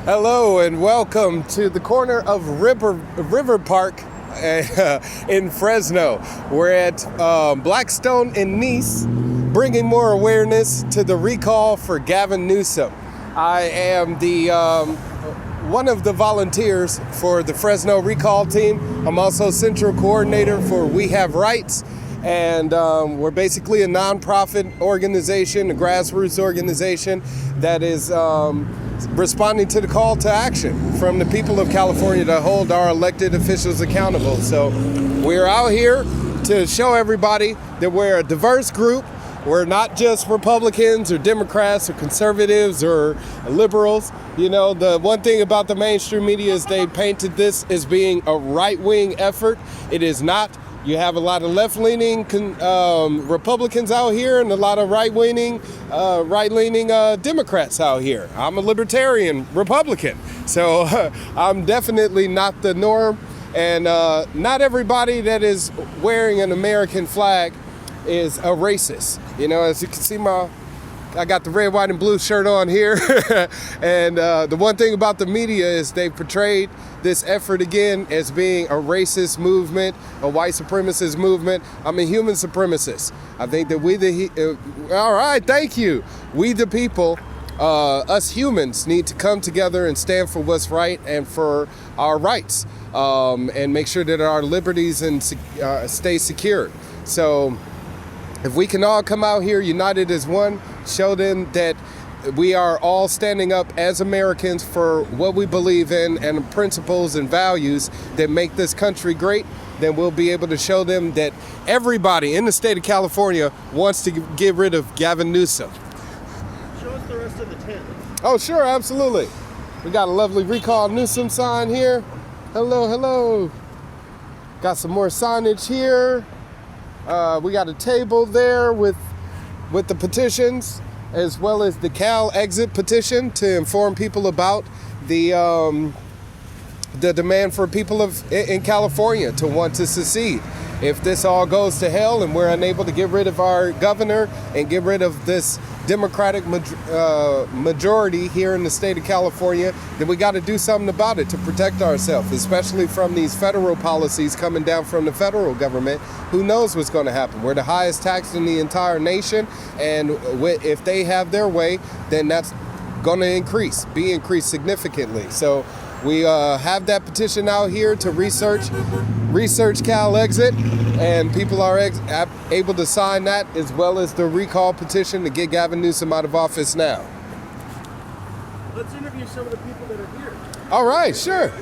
Hello and welcome to the corner of River Park in Fresno. We're at Blackstone in Nice, bringing more awareness to the recall for Gavin Newsom. I am the one of the volunteers for the Fresno recall team. I'm also central coordinator for We Have Rights, and we're basically a nonprofit organization, a grassroots organization that is responding to the call to action from the people of California to hold our elected officials accountable. So we're out here to show everybody that we're a diverse group. We're not just Republicans or Democrats or conservatives or liberals. You know, the one thing about the mainstream media is they painted this as being a right-wing effort. It is not. You have a lot of left-leaning Republicans out here and a lot of right-leaning Democrats out here. I'm a Libertarian Republican, so I'm definitely not the norm. And not everybody that is wearing an American flag is a racist. You know, as you can see, I got the red, white, and blue shirt on here. And the one thing about the media is they portrayed this effort again as being a racist movement, a white supremacist movement. I'm a human supremacist. I think that all right, thank you. We the people, us humans, need to come together and stand for what's right and for our rights, and make sure that our liberties and stay secured. So if we can all come out here united as one, show them that we are all standing up as Americans for what we believe in and principles and values that make this country great, then we'll be able to show them that everybody in the state of California wants to get rid of Gavin Newsom. Show us the rest of the tent. Oh, sure, absolutely. We got a lovely Recall Newsom sign here. Hello, hello. Got some more signage here. We got a table there with the petitions, as well as the Cal exit petition to inform people about the demand for people in California to want to secede. If this all goes to hell and we're unable to get rid of our governor and get rid of this Democratic majority here in the state of California, then we got to do something about it to protect ourselves, especially from these federal policies coming down from the federal government. Who knows what's going to happen? We're the highest taxed in the entire nation, and if they have their way, then that's going to be increased significantly. So we have that petition out here to research Cal exit, and people are able to sign that, as well as the recall petition to get Gavin Newsom out of office now. Let's interview some of the people that are here. All right, sure.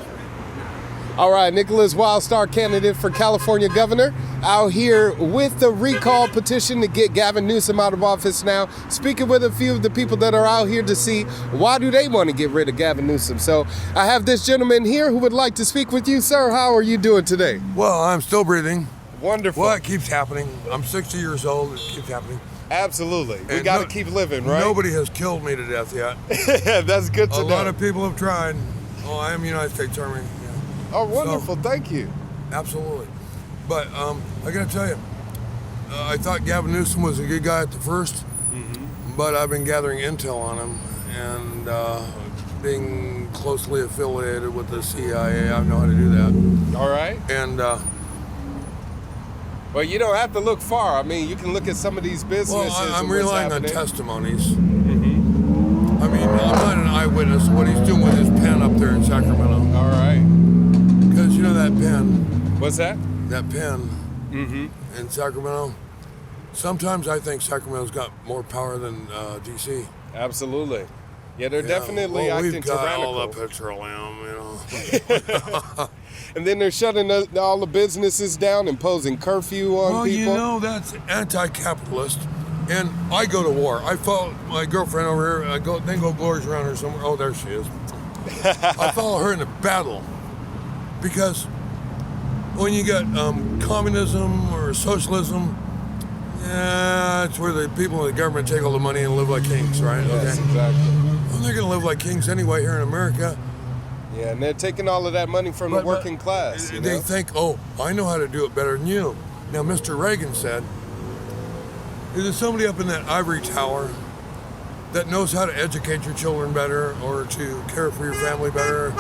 All right, Nickolas Wildstar, candidate for California Governor, out here with the recall petition to get Gavin Newsom out of office now, speaking with a few of the people that are out here to see why do they want to get rid of Gavin Newsom. So I have this gentleman here who would like to speak with you, sir. How are you doing today? Well, I'm still breathing. Wonderful. Well, it keeps happening. I'm 60 years old. It keeps happening. Absolutely. We got to keep living, right? Nobody has killed me to death yet. That's good to know. A lot of people have tried. Oh, I am United States Army. Yeah. Oh, wonderful. So, thank you. Absolutely. But I got to tell you, I thought Gavin Newsom was a good guy at the first, but I've been gathering intel on him, and being closely affiliated with the CIA, I know how to do that. All right. And well, you don't have to look far. I mean, you can look at some of these businesses. Well, I'm and what's relying on happening. testimonies. I mean, I'm not an eyewitness to what he's doing with his pen up there in Sacramento. All right. Because you know that pen. What's that? That pen in Sacramento. Sometimes I think Sacramento's got more power than D.C. Absolutely. Yeah, they're definitely well, acting we've got tyrannical. all the petroleum, you know. And then they're shutting all the businesses down, imposing curfew on people. Well, you know, that's anti-capitalist. And I go to war. I follow my girlfriend over here. Then go glories around her somewhere. Oh, there she is. I follow her in a battle. Because when you got communism or socialism, it's where the people in the government take all the money and live like kings, right? Yes, okay. Exactly. Well, they're going to live like kings anyway here in America. Yeah, and they're taking all of that money from the working class. They think, oh, I know how to do it better than you. Now, Mr. Reagan said, there's somebody up in that ivory tower that knows how to educate your children better or to care for your family better.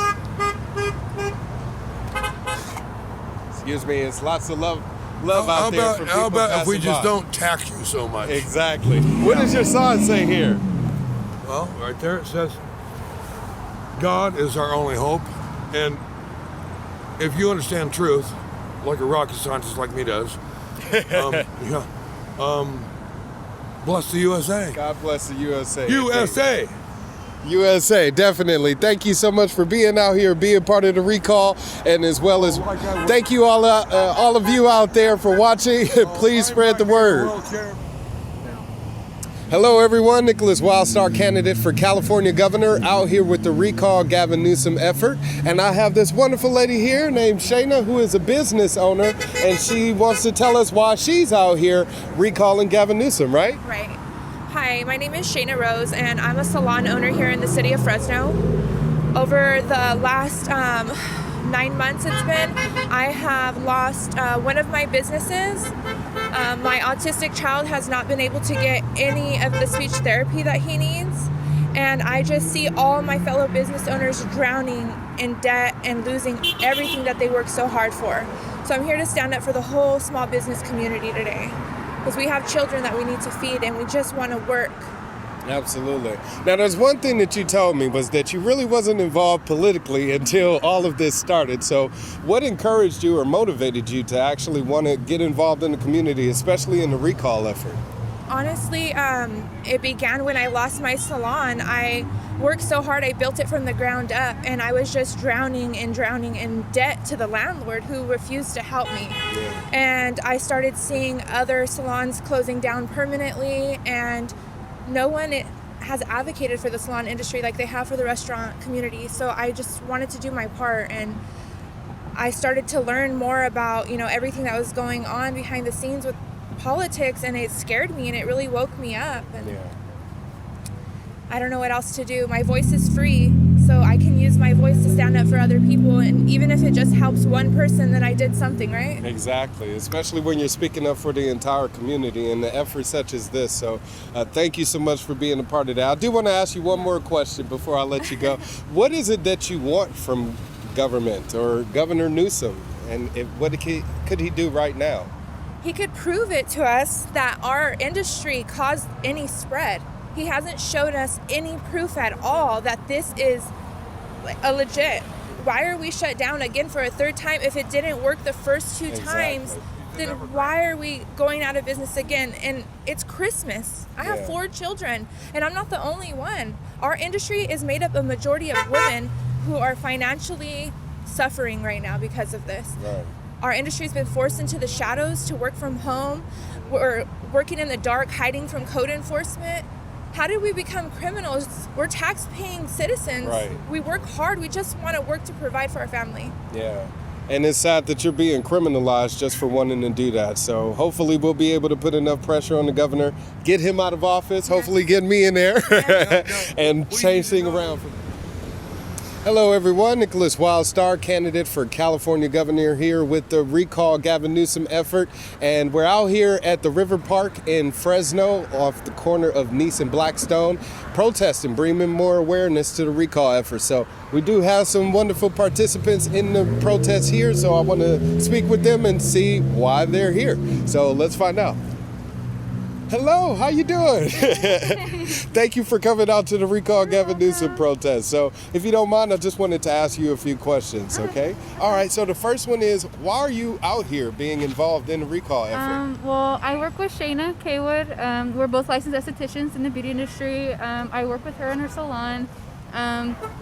Excuse me, it's lots of love out there for people. How about if we passing just by. don't tax you so much? Exactly. What does your sign say here? Well, right there it says, God is our only hope. And if you understand truth, like a rocket scientist like me does, bless the USA. God bless the USA. USA. USA, definitely. Thank you so much for being out here, being part of the recall, and as well as thank you all of you out there for watching. Please spread the word. Hello everyone, Nickolas Wildstar, candidate for California Governor, out here with the Recall Gavin Newsom effort. And I have this wonderful lady here named Shayna, who is a business owner, and she wants to tell us why she's out here recalling Gavin Newsom, right? Right. Hi, my name is Shayna Rose, and I'm a salon owner here in the city of Fresno. Over the last 9 months it's been, I have lost one of my businesses. My autistic child has not been able to get any of the speech therapy that he needs, and I just see all my fellow business owners drowning in debt and losing everything that they work so hard for. So I'm here to stand up for the whole small business community today, because we have children that we need to feed and we just want to work. Absolutely. Now, there's one thing that you told me was that you really wasn't involved politically until all of this started. So what encouraged you or motivated you to actually want to get involved in the community, especially in the recall effort? Honestly, it began when I lost my salon. I worked so hard, I built it from the ground up, and I was just drowning in debt to the landlord who refused to help me. Yeah. And I started seeing other salons closing down permanently, and no one has advocated for the salon industry like they have for the restaurant community. So I just wanted to do my part, and I started to learn more about, everything that was going on behind the scenes with politics, and it scared me and it really woke me up. And Yeah. I don't know what else to do. My voice is free, so I can use my voice to stand up for other people, and even if it just helps one person, then I did something, right? Exactly, especially when you're speaking up for the entire community and the effort such as this. So thank you so much for being a part of that. I do want to ask you one more question before I let you go. What is it that you want from government or Governor Newsom, and what could he do right now? He could prove it to us that our industry caused any spread. He hasn't showed us any proof at all that this is a legit. Why are we shut down again for a third time? If it didn't work the first two times, then why are we going out of business again? And it's Christmas. I have 4 children, and I'm not the only one. Our industry is made up of majority of women who are financially suffering right now because of this. Right. Our industry's been forced into the shadows to work from home. We're working in the dark, hiding from code enforcement. How did we become criminals? We're tax-paying citizens. Right. We work hard. We just want to work to provide for our family. Yeah. And it's sad that you're being criminalized just for wanting to do that. So hopefully we'll be able to put enough pressure on the governor, get him out of office, hopefully get me in there, and change things around. Hello everyone, Nickolas Wildstar, candidate for California Governor here with the Recall Gavin Newsom effort. And we're out here at the River Park in Fresno off the corner of Nice and Blackstone, protesting, bringing more awareness to the recall effort. So we do have some wonderful participants in the protest here, so I want to speak with them and see why they're here. So let's find out. Hello, how you doing? Thank you for coming out to the Recall Gavin Newsom protest. So if you don't mind, I just wanted to ask you a few questions, okay? All right, so the first one is, why are you out here being involved in the recall effort? Well, I work with Shayna Kaywood. We're both licensed estheticians in the beauty industry. I work with her in her salon.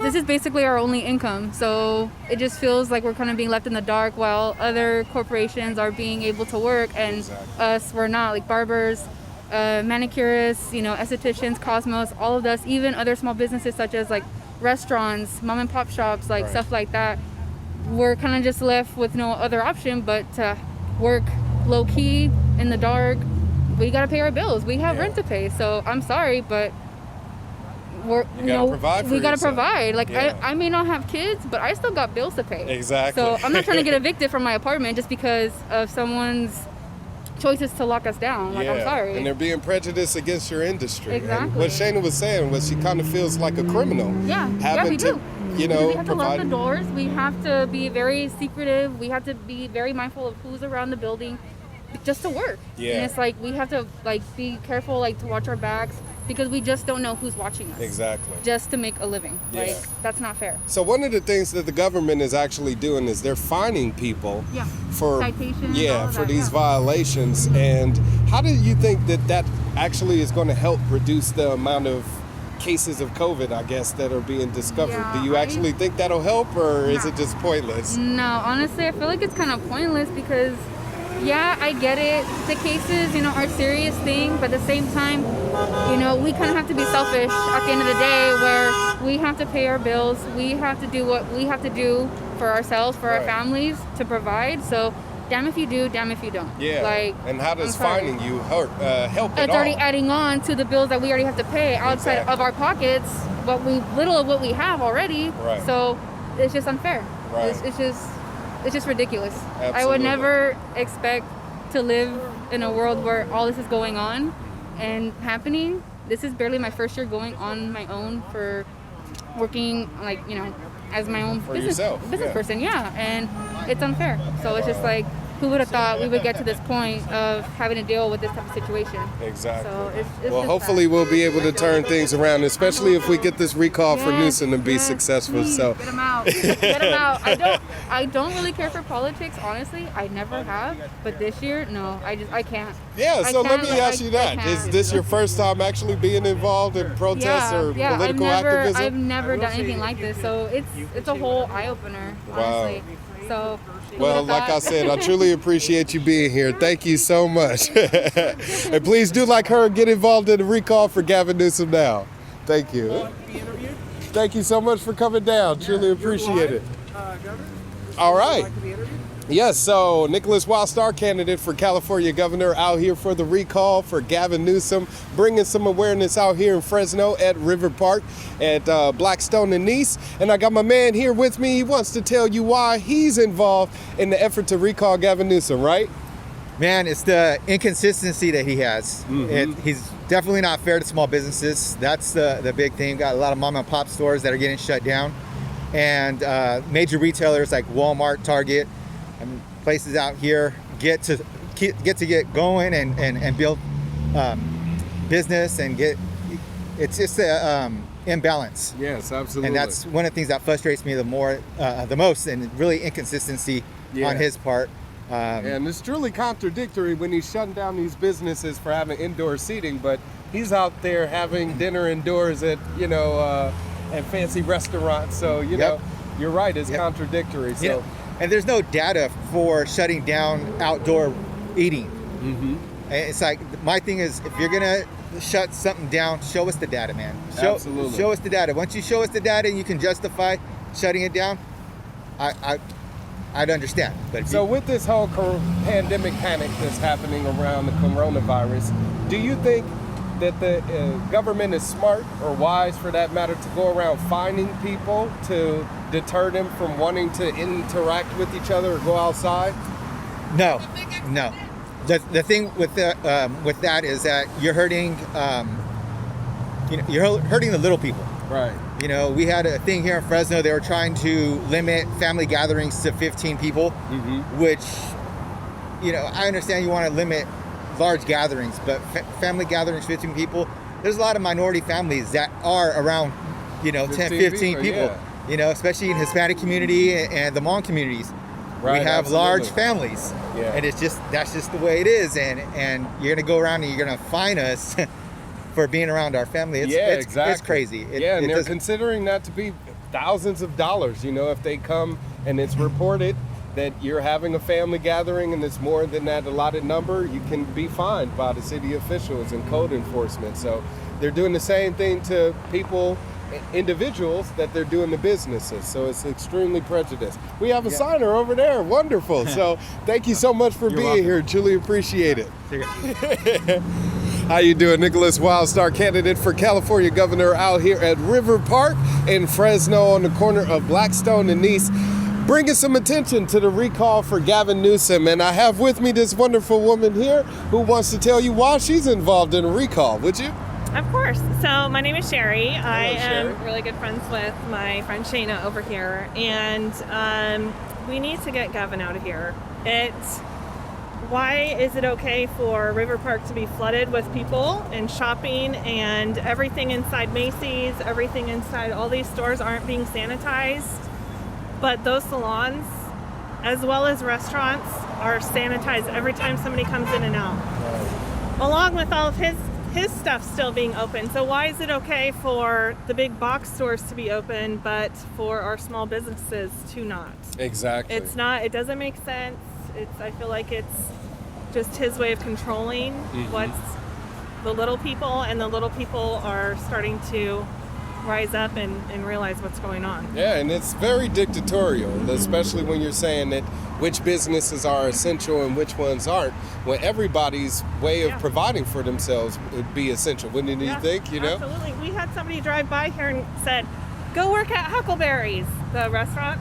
This is basically our only income, so it just feels like we're kind of being left in the dark while other corporations are being able to work, and us, we're not, like barbers, manicurists, estheticians, cosmos, all of us, even other small businesses such as like restaurants, mom and pop shops, like stuff like that. We're kind of just left with no other option but to work low key in the dark. We got to pay our bills. We have rent to pay. So I'm sorry, but we got to provide. Like I may not have kids, but I still got bills to pay. Exactly. So I'm not trying to get evicted from my apartment just because of someone's choices to lock us down. Like, I'm sorry. And they're being prejudiced against your industry. Exactly. And what Shayna was saying was she kind of feels like a criminal. Yeah, having we to, do. you Because know, we have to lock provide. the doors. We have to be very secretive. We have to be very mindful of who's around the building, just to work. Yeah. And it's like we have to like be careful, like to watch our backs, because we just don't know who's watching us. Exactly. Just to make a living. Yeah. Like, that's not fair. So one of the things that the government is actually doing is they're fining people Yeah. for Citations, all of for that, these yeah. violations. And how do you think that actually is going to help reduce the amount of cases of COVID, I guess, that are being discovered? Yeah, Do you actually think that'll help, or is No. it just pointless? No, honestly, I feel like it's kind of pointless because, yeah, I get it. The cases, are a serious thing, but at the same time, we kind of have to be selfish at the end of the day, where we have to pay our bills. We have to do what we have to do for ourselves, for our Right. families, to provide. So, damn if you do, damn if you don't. Yeah. Like, And how does I'm sorry. fining you help at It's all? already adding on to the bills that we already have to pay outside Exactly. of our pockets, little of what we have already. Right. So it's just unfair. Right. It's just ridiculous. I Absolutely. would never expect to live in a world where all this is going on and happening. This is barely my first year going on my own for working, as my own For business yourself, yeah. person. Yeah, and it's unfair. So it's just like, who would have thought we would get to this point of having to deal with this type of situation? Exactly. So it's Well, just hopefully bad. we'll be able to turn things around, especially if we get this recall for Yes, Newsom to be yes, successful. please, So get him out. Get him out. I don't really care for politics, honestly. I never have, but this year, no. I can't. yeah, I so let can't, me ask you that. I Is can't. this your first time actually being involved in protests or Yeah. political I've activism? never done anything like this, so it's a whole eye opener, honestly. So. who Well, would've like I thought? said, I truly appreciate you being here. Thank you so much. And please do, like her, get involved in the recall for Gavin Newsom now. Thank you. Be interviewed? Thank you so much for coming down. Truly appreciate it. Governor? All right. Like to be interviewed? Yes, so Nickolas Wildstar, candidate for California Governor, out here for the recall for Gavin Newsom, bringing some awareness out here in Fresno at River Park at Blackstone and Nice. And I got my man here with me. He wants to tell you why he's involved in the effort to recall Gavin Newsom, right? Man, it's the inconsistency that he has. He's definitely not fair to small businesses. That's the big thing. Got a lot of mom and pop stores that are getting shut down. And major retailers like Walmart, Target, and places out here get going and build business and it's just a imbalance. Yes, absolutely. And that's one of the things that frustrates me the most, and really inconsistency Yeah. on his part. And it's truly contradictory when he's shutting down these businesses for having indoor seating, but he's out there having dinner indoors at, at fancy restaurants. So, Yep. you're right, it's Yep. contradictory. So, And there's no data for shutting down outdoor eating. It's like, my thing is, if you're gonna shut something down, show us the data, man. Absolutely. Show us the data. Once you show us the data and you can justify shutting it down, I'd understand. But if So you, with this whole pandemic panic that's happening around the coronavirus, do you think that the government is smart, or wise for that matter, to go around fining people to deter them from wanting to interact with each other or go outside? no. The thing with that is that you're hurting, you're hurting the little people. Right. We had a thing here in Fresno. They were trying to limit family gatherings to 15 people, which, I understand you want to limit large gatherings, but family gatherings, 15 people, there's a lot of minority families that are around, 10, 15 people, yeah. Especially in Hispanic community and the Hmong communities. Right, we have absolutely. large families, Yeah. and that's just the way it is. And you're going to go around and you're going to fine us for being around our family. Exactly. It's crazy. And It they're doesn't- considering that to be thousands of dollars, if they come and it's reported that you're having a family gathering and it's more than that allotted number, you can be fined by the city officials and code enforcement. So they're doing the same thing to people, individuals, that they're doing to businesses. So it's extremely prejudiced. We have a signer over there. Wonderful. So thank you so much for being welcome. here. Truly appreciate it. How you doing? Nickolas Wildstar, candidate for California Governor, out here at River Park in Fresno on the corner of Blackstone and Nice. bringing some attention to the recall for Gavin Newsom. And I have with me this wonderful woman here who wants to tell you why she's involved in a recall. Would you? Of course. So my name is Sherry. I am Sherry. really good friends with my friend Shayna over here, and we need to get Gavin out of here. Why is it okay for River Park to be flooded with people and shopping, and everything inside Macy's, everything inside all these stores aren't being sanitized, but those salons, as well as restaurants, are sanitized every time somebody comes in and out, along with all of his stuff still being open. So why is it okay for the big box stores to be open, but for our small businesses to not? Exactly. It's not, it doesn't make sense. I feel like it's just his way of controlling what's the little people, and the little people are starting to rise up and realize what's going on. Yeah, and it's very dictatorial, especially when you're saying that which businesses are essential and which ones aren't, when everybody's way of providing for themselves would be essential, wouldn't you think? You know? Absolutely. We had somebody drive by here and said, go work at Huckleberry's, the restaurant.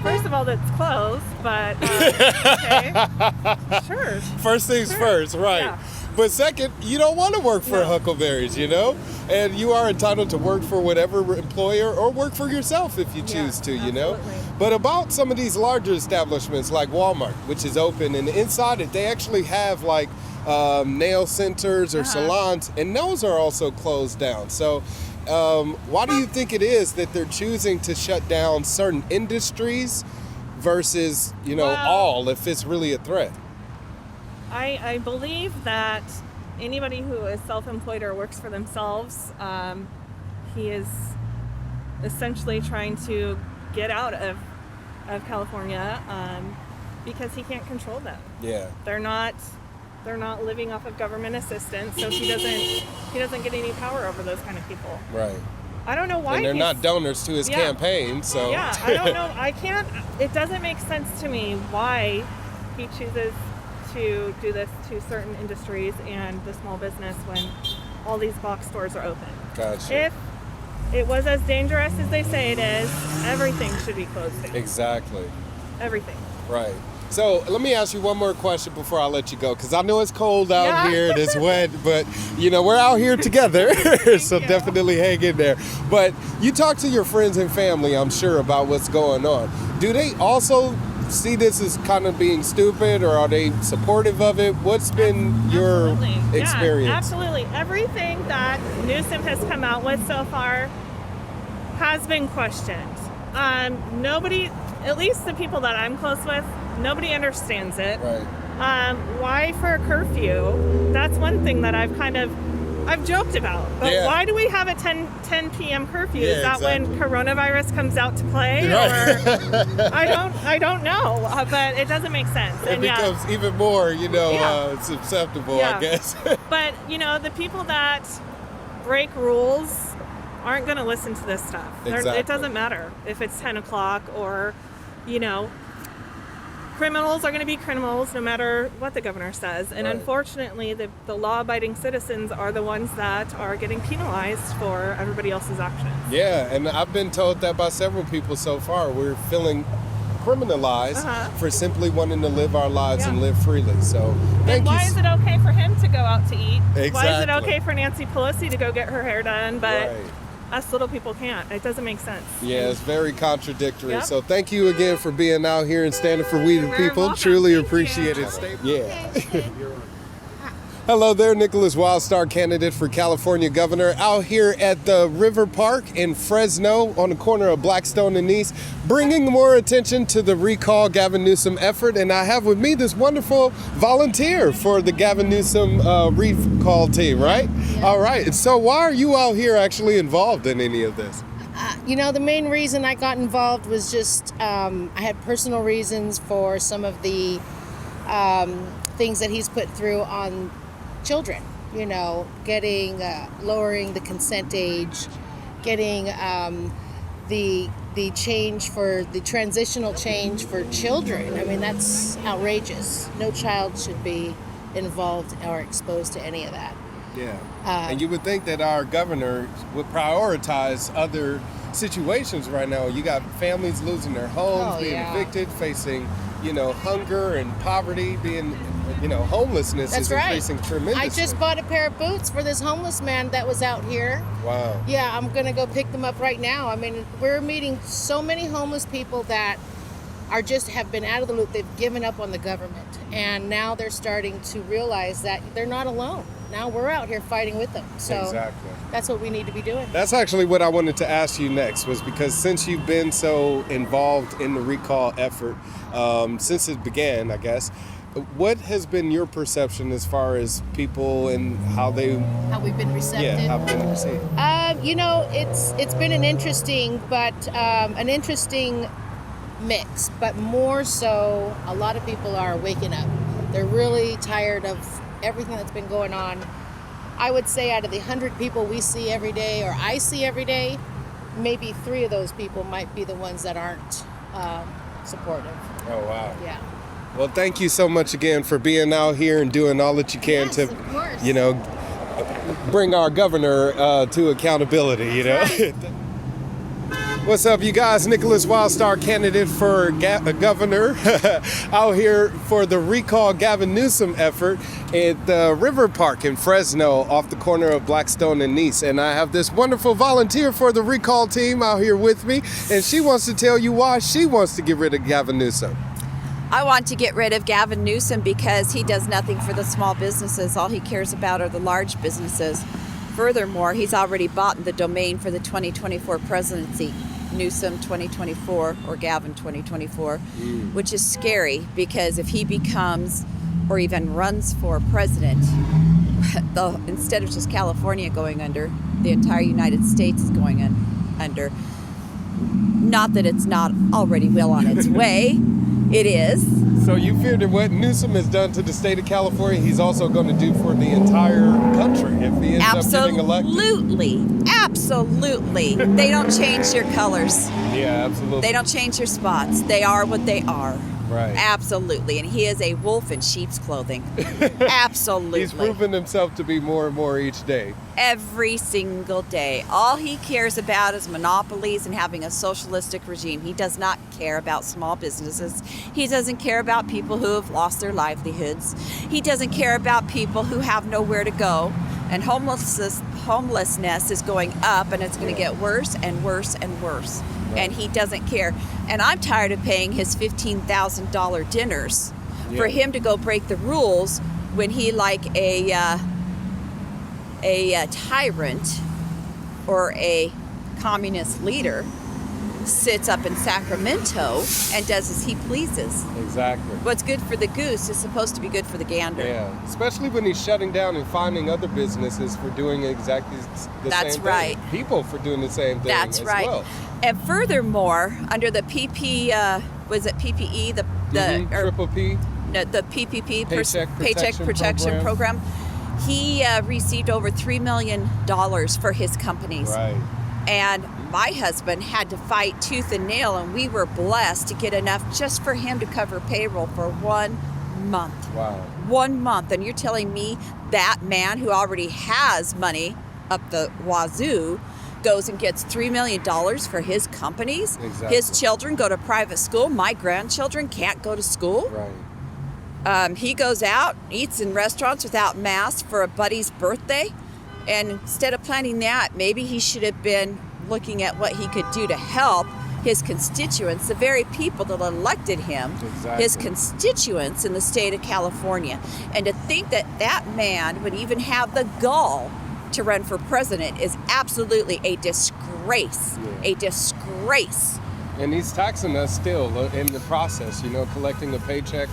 First of all, that's closed, but okay. Sure. First things first, right. Yeah. But second, you don't want to work for Huckleberry's, you know? And you are entitled to work for whatever employer or work for yourself if you choose to, you know? absolutely. But about some of these larger establishments like Walmart, which is open, and inside it, they actually have like nail centers or salons, and those are also closed down. So why do you think it is that they're choosing to shut down certain industries versus, you know, all, if it's really a threat? I believe that anybody who is self-employed or works for themselves, he is essentially trying to get out of California because he can't control them. Yeah. They're not living off of government assistance, so he doesn't get any power over those kind of people. Right. I don't know why. And they're not donors to his campaign, so. Yeah, I don't know. I can't. It doesn't make sense to me why he chooses to do this to certain industries and the small business when all these box stores are open. Gotcha. If it was as dangerous as they say it is, everything should be closed down. Exactly. Everything. Right. So let me ask you one more question before I let you go, because I know it's cold out here and it's wet, but you know, we're out here together, so definitely hang in there. But you talk to your friends and family, I'm sure, about what's going on. Do they also see this as kind of being stupid, or are they supportive of it? What's been your experience? Yeah, absolutely. Everything that Newsom has come out with so far has been questioned. Nobody, at least the people that I'm close with, nobody understands it. Right. Why for a curfew? That's one thing that I've joked about. But why do we have a 10 p.m. curfew? Is that when coronavirus comes out to play? Right. Or I don't know. But it doesn't make sense. It becomes even more, you know, susceptible, I guess. But, you know, the people that break rules aren't going to listen to this stuff. It doesn't matter if it's 10 o'clock or, you know, criminals are going to be criminals no matter what the governor says. And unfortunately, the law-abiding citizens are the ones that are getting penalized for everybody else's actions. Yeah, and I've been told that by several people so far. We're feeling criminalized for simply wanting to live our lives and live freely. So and why is it okay for him to go out to eat? Exactly. Why is it okay for Nancy Pelosi to go get her hair done, but us little people can't? It doesn't make sense. Yeah, it's very contradictory. Yep. So thank you again for being out here and standing for we the people. welcome. Truly Thank appreciate you. it. Yeah. Hello there, Nickolas Wildstar, candidate for California Governor, out here at the River Park in Fresno on the corner of Blackstone and East, bringing more attention to the Recall Gavin Newsom effort. And I have with me this wonderful volunteer for the Gavin Newsom recall team, right? Yeah. All right. So why are you out here actually involved in any of this? You know, the main reason I got involved was just I had personal reasons for some of the things that he's put through on children, you know, getting lowering the consent age, getting the change for the transitional change for children. I mean, that's outrageous. No child should be involved or exposed to any of that. Yeah. And you would think that our governor would prioritize other situations right now. You got families losing their homes, Oh, being yeah. evicted, facing, hunger and poverty, being, homelessness That's is right. increasing tremendously. I just bought a pair of boots for this homeless man that was out here. Wow. Yeah, I'm gonna go pick them up right now. I mean, we're meeting so many homeless people that have been out of the loop. They've given up on the government, and now they're starting to realize that they're not alone. Now we're out here fighting with them. So Exactly. that's what we need to be doing. That's actually what I wanted to ask you next, was because since you've been so involved in the recall effort, since it began, I guess, what has been your perception as far as people and how How we've been receptive. have been received? It's been an interesting mix, but more so, a lot of people are waking up. They're really tired of everything that's been going on. I would say out of the 100 people we see every day, or I see every day, maybe 3 of those people might be the ones that aren't supportive. Oh, wow. Yeah. Well, thank you so much again for being out here and doing all that you can Yes, to, of course. bring our governor to accountability, Right. What's up, you guys? Nickolas Wildstar, candidate for governor, out here for the recall Gavin Newsom effort at the River Park in Fresno, off the corner of Blackstone and Nice. And I have this wonderful volunteer for the recall team out here with me, and she wants to tell you why she wants to get rid of Gavin Newsom. I want to get rid of Gavin Newsom because he does nothing for the small businesses. All he cares about are the large businesses. Furthermore, he's already bought the domain for the 2024 presidency, Newsom 2024 or Gavin 2024, which is scary because if he becomes or even runs for president, instead of just California going under, the entire United States is going under. Not that it's not already well on its way. It is. So you fear that what Newsom has done to the state of California, he's also going to do for the entire country if he ends up getting elected? Absolutely. They don't change your colors. Yeah, absolutely. They don't change your spots. They are what they are. Right. Absolutely. And he is a wolf in sheep's clothing. Absolutely. He's proven himself to be more and more each day. Every single day. All he cares about is monopolies and having a socialistic regime. He does not care about small businesses. He doesn't care about people who have lost their livelihoods. He doesn't care about people who have nowhere to go. And homelessness is going up, and it's going to get worse and worse and worse. Right. And he doesn't care. And I'm tired of paying his $15,000 dinners for him to go break the rules when he, like a tyrant or a communist leader, sits up in Sacramento and does as he pleases. Exactly. What's good for the goose is supposed to be good for the gander. Yeah, especially when he's shutting down and finding other businesses for doing exactly the That's same right. thing. People for doing the same thing. That's as right. Well. And furthermore, under the was it PPE? Triple P? No, the PPP, Paycheck Protection Program. He received over $3 million for his companies. Right. And my husband had to fight tooth and nail, and we were blessed to get enough just for him to cover payroll for 1 month. Wow. 1 month. And you're telling me that man who already has money up the wazoo goes and gets $3 million for his companies? Exactly. His children go to private school. My grandchildren can't go to school. Right. He goes out, eats in restaurants without masks for a buddy's birthday. And instead of planning that, maybe he should have been looking at what he could do to help his constituents, the very people that elected him, Exactly. his constituents in the state of California. And to think that that man would even have the gall to run for president is absolutely a disgrace. Yeah. A disgrace. And he's taxing us still in the process, collecting a paycheck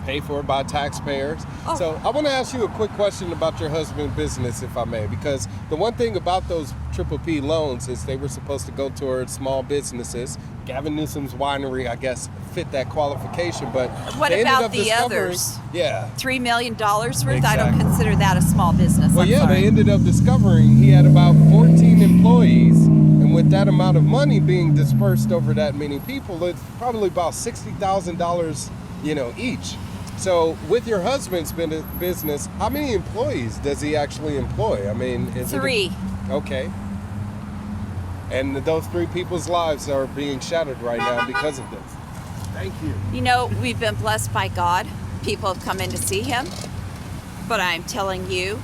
paid for by taxpayers. Oh. So I want to ask you a quick question about your husband's business, if I may, because the one thing about those Triple P loans is they were supposed to go towards small businesses. Gavin Newsom's winery, I guess, fit that qualification, but What they ended about up the discovering- others? Yeah. $3 million worth? I don't Exactly. consider that a small business. Well, I'm yeah, sorry. they ended up discovering he had about 14 employees, and with that amount of money being dispersed over that many people, it's probably about $60,000, each. So, with your husband's business, how many employees does he actually employ? I mean, is 3. Okay. And those 3 people's lives are being shattered right now because of this. Thank you. You know, we've been blessed by God. People have come in to see him. But I'm telling you,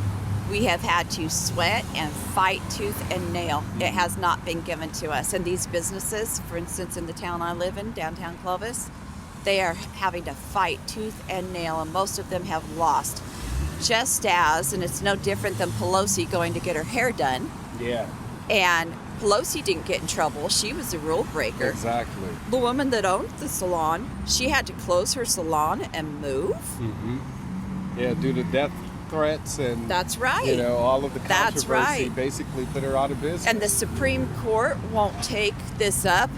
we have had to sweat and fight tooth and nail. It has not been given to us. And these businesses, for instance, in the town I live in, downtown Clovis, they are having to fight tooth and nail, and most of them have lost. Just as, and it's no different than Pelosi going to get her hair done. Yeah. And Pelosi didn't get in trouble. She was a rule breaker. Exactly. The woman that owned the salon, she had to close her salon and move. Mm-hmm. Yeah, due to death threats and That's right. You know, all of the That's controversy right. basically put her out of business. And the Supreme Court won't take this up,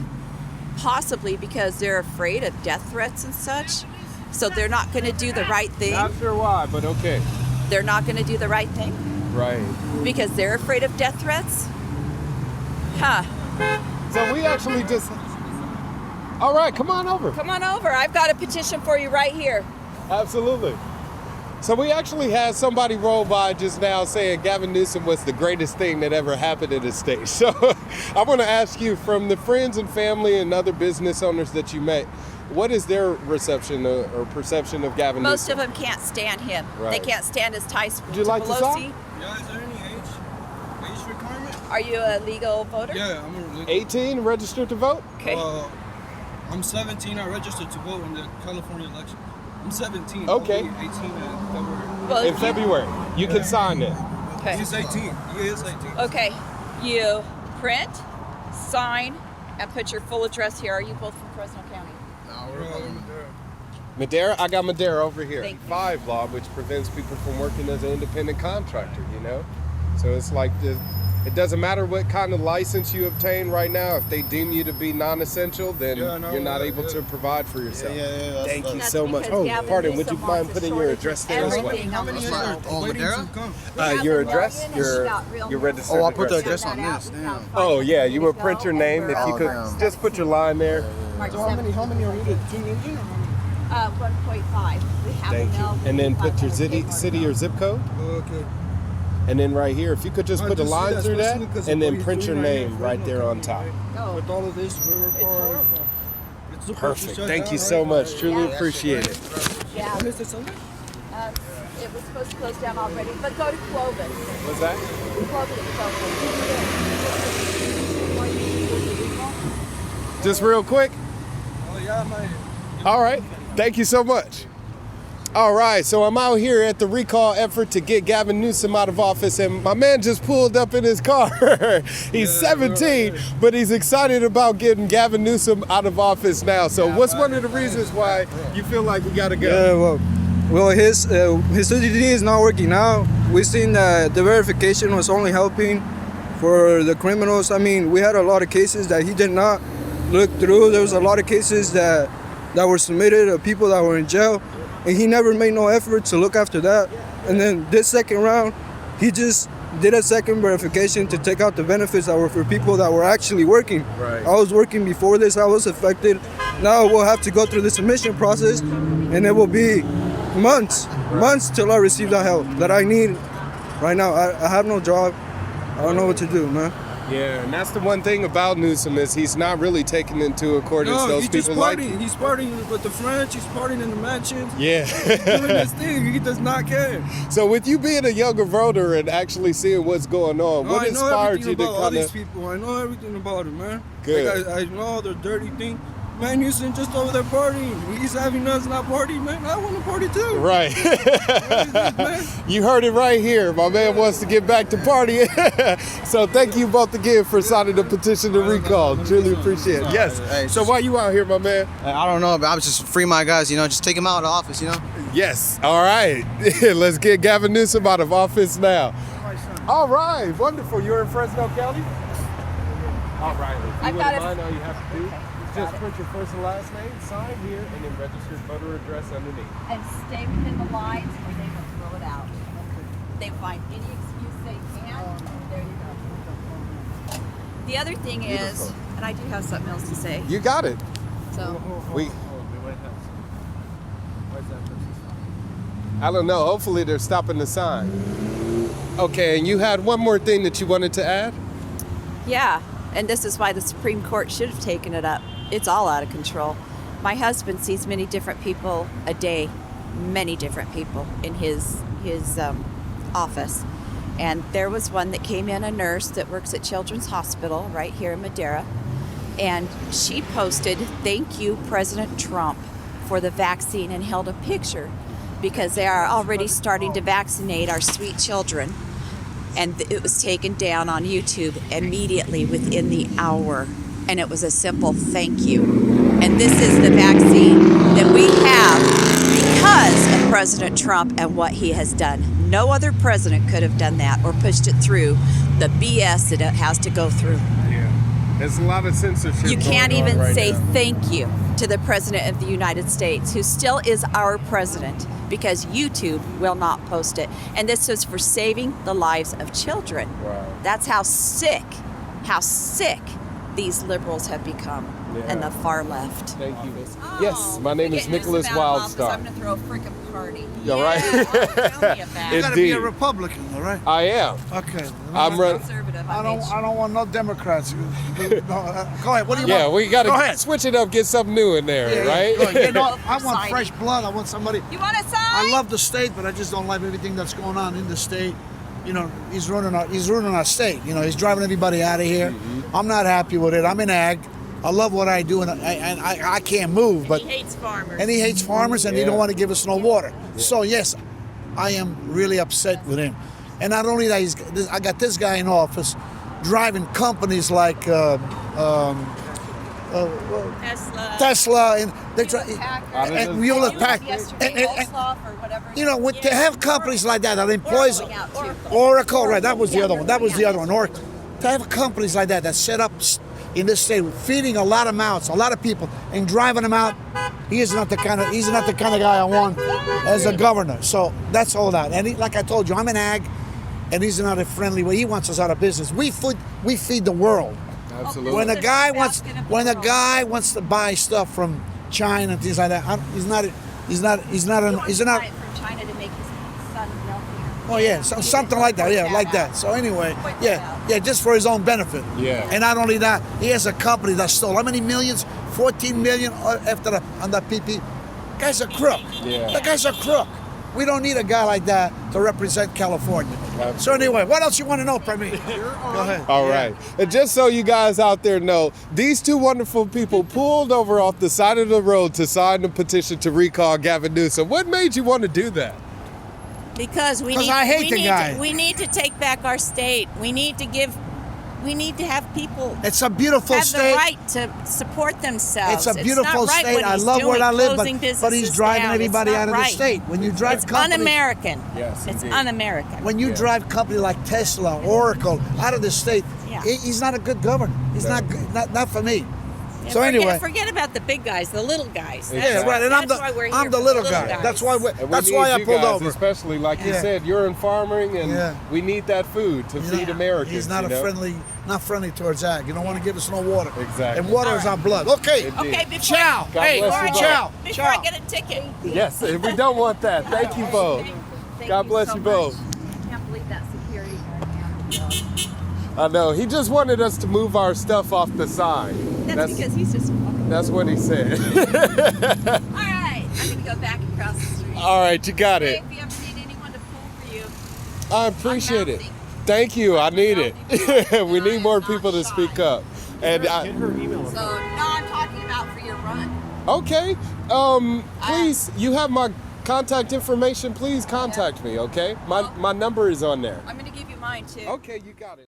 possibly because they're afraid of death threats and such. So they're not going to do the right thing. Not sure why, but okay. They're not going to do the right thing Right. because they're afraid of death threats. Huh. So we actually just. All right, come on over. Come on over. I've got a petition for you right here. Absolutely. So we actually had somebody roll by just now saying Gavin Newsom was the greatest thing that ever happened in the state. So I want to ask you, from the friends and family and other business owners that you met, what is their reception or perception of Gavin Most Newsom? of them can't stand him. Right. They can't stand his ties Would you to like to Pelosi. sign? Yeah, is there any age requirement? Are you a legal voter? Yeah, I'm a legal. 18, registered to vote? Okay. I'm 17. I registered to vote in the California election. I'm 17. Okay. I'll be 18 in February. Well, In February. You can sign it. Okay. He's 18. He is 18. Okay. You print, sign, and put your full address here. Are you both from Fresno County? Madera, I got Madera over here. Thank you. 5 law, which prevents people from working as an independent contractor, you know? So it's like, it doesn't matter what kind of license you obtain right now. If they deem you to be non-essential, then Yeah, no, you're not yeah, able yeah. to provide for yourself. Yeah. Thank you That's so much. because Oh, Gavin pardon, would you Newsom mind wants a putting your shortage address of there as well? everything How on many this others road. are waiting Madera? to come? Your address? Your registered Oh, I'll put the address. address on this. Damn. Oh, yeah, you would print your name. If you could damn. just put your line there. So how many are needed? 2 million? 1.5. We have Thank you. now And then put your 500 city or zip code. Okay. And then right here, if you could just I put a just see line that, through that, especially 'cause and of then what print he's your doing right here name in right Fresno there on County, top. Oh. With all of this river It's park. horrible. It's supposed to Perfect. shut Thank down, you so right? much. Truly Yeah. appreciate it. Yeah. When is it Sunday? It was supposed to close down already, but go to Clovis. What's that? Clovis. Just real quick. Oh yeah, my. All right. Thank you so much. All right, so I'm out here at the recall effort to get Gavin Newsom out of office, and my man just pulled up in his car. He's 17, but he's excited about getting Gavin Newsom out of office now. So what's one of the reasons why you feel like we gotta go? Yeah, well, his CGD is not working now. We've seen that the verification was only helping for the criminals. I mean, we had a lot of cases that he did not look through. There was a lot of cases that were submitted of people that were in jail, and he never made no effort to look after that. And then this second round, he just did a second verification to take out the benefits that were for people that were actually working. Right. I was working before this, I was affected. Now we'll have to go through the submission process, and it will be months till I receive that help that I need right now. I have no job. I don't know what to do, man. Yeah, and that's the one thing about Newsom is he's not really taking into accordance No, those he's just people like partying. He's partying with the French. He's partying in the mansions. Yeah. Doing his thing. He does not care. So with you being a younger voter and actually seeing what's going on, what I know inspired everything you to about all kind these of... people. I know everything about it, man. Good. Like, I know all the dirty things. Man, Newsom just over there partying. He's having us not party, man. I want to party too. Right. Man. You heard it right here. My man wants to get back to partying. So thank you both again for signing the petition to recall. Truly appreciate it. Yes. Hey, So why you out here, my man? I don't know, but I was just free my guys, you know, just take them out of the office, you know. Yes. All right. Let's get Gavin Newsom out of office now. All right. Wonderful. You're in Fresno County? All right. If you I've wouldn't got it. mind, all you have to do is just print your first and last name, sign here, and then registered voter address underneath. And stay within the lines or they will throw it out. They find any excuse they can. There you go. The other thing is, and I do have something else to say. You got it. So I don't know. Hopefully they're stopping the sign. Okay, and you had one more thing that you wanted to add? yeah, And this is why the Supreme Court should have taken it up. It's all out of control. My husband sees many different people a day, many different people in his office. And there was one that came in, a nurse that works at Children's Hospital right here in Madera. And she posted, "Thank you, President Trump, for the vaccine," and held a picture because they are already starting to vaccinate our sweet children. And it was taken down on YouTube immediately within the hour. And it was a simple thank you. And this is the vaccine that we have because of President Trump and what he has done. No other president could have done that or pushed it through the BS that it has to go through. Yeah. There's a lot of censorship. You can't going on even right say now. thank you to the President of the United States, who still is our president, because YouTube will not post it. And this was for saving the lives of children. Wow. That's how sick these liberals have become, and the far left. Thank you. Yes, my name is Nickolas Wildstar. I'm going to throw a freaking party. You're right. Tell me about it. You gotta be a Indeed. Republican, all right? I am. Okay. I'm running. Conservative. I don't want no Democrats. No, go ahead. What do you Yeah, want? we got Go to ahead. switch it up, get something new in there, Yeah, right? go ahead. You know, I want Signing. fresh blood. I want somebody. You want to sign? I love the state, but I just don't like everything that's going on in the state. You know, he's ruining our state. You know, he's driving everybody out of here. I'm not happy with it. I'm in ag. I love what I do, and I can't move. But He hates farmers. and he hates farmers, and he don't want to give us no water. So yes, I am really upset with him. And not only that, I got this guy in office driving companies like Tesla, and they and Hewlett Packard. You know, to have companies like that employs Oracle, right? That was the other one. That was the other one. Oracle. To have companies like that set up in this state, feeding a lot of mouths, a lot of people, and driving them out. He's not the kind of guy I want as a governor. So that's all that. And like I told you, I'm an ag, and he's not a friendly way. He wants us out of business. We feed the world. Absolutely. When a guy wants to buy stuff from China and things like that, he's not from China to make his son wealthier. Oh yeah, something like that. Yeah, like that. So anyway, yeah, just for his own benefit. Yeah. And not only that, he has a company that stole how many millions? 14 million after on that PP. Guy's a crook. Yeah. The guy's a crook. We don't need a guy like that to represent California. So anyway, what else you want to know from me? Go ahead. All right. And just so you guys out there know, these two wonderful people pulled over off the side of the road to sign the petition to recall Gavin Newsom. What made you want to do that? Because I hate the guy. We need to take back our state. We need to have people It's a beautiful have state. the right to support themselves. It's a beautiful not right state. what I he's love doing, where I live, closing but he's businesses driving down. everybody It's not out of right. the state. When you drive It's companies, un-American. Yes, It's indeed. un-American. when you drive company like Tesla, Oracle out of the state, Yeah. he's not a good governor. He's not good, not for me. So anyway, forget about the big guys, the little guys. yeah, right. And I'm the little guy. guys. That's why And that's we why need I you pulled guys, over. especially like you Yeah. said, you're in farming, and Yeah. we need that food to feed Americans. He's not you know? not friendly towards ag. You don't want to give us no water. Exactly. And water is our blood. Okay. Indeed. Okay, before, Ciao. God Hey, bless you both. ciao. before I get a ticket. Yes, we don't want that. Thank you both. God bless you both. I can't believe that security guard. I know. He just wanted us to move our stuff off the sign. That's because he's just walking. That's what he said. All right, I'm going to go back across the street. All right, you got Hey, it. if you ever need anyone to pull for you, I appreciate it. Thank you. I need it. We need more people to speak up. And so no, I'm talking about for your run. okay. Please, you have my contact information. Please contact me. Okay. My number is on there. I'm going to give you mine too. Okay, you got it.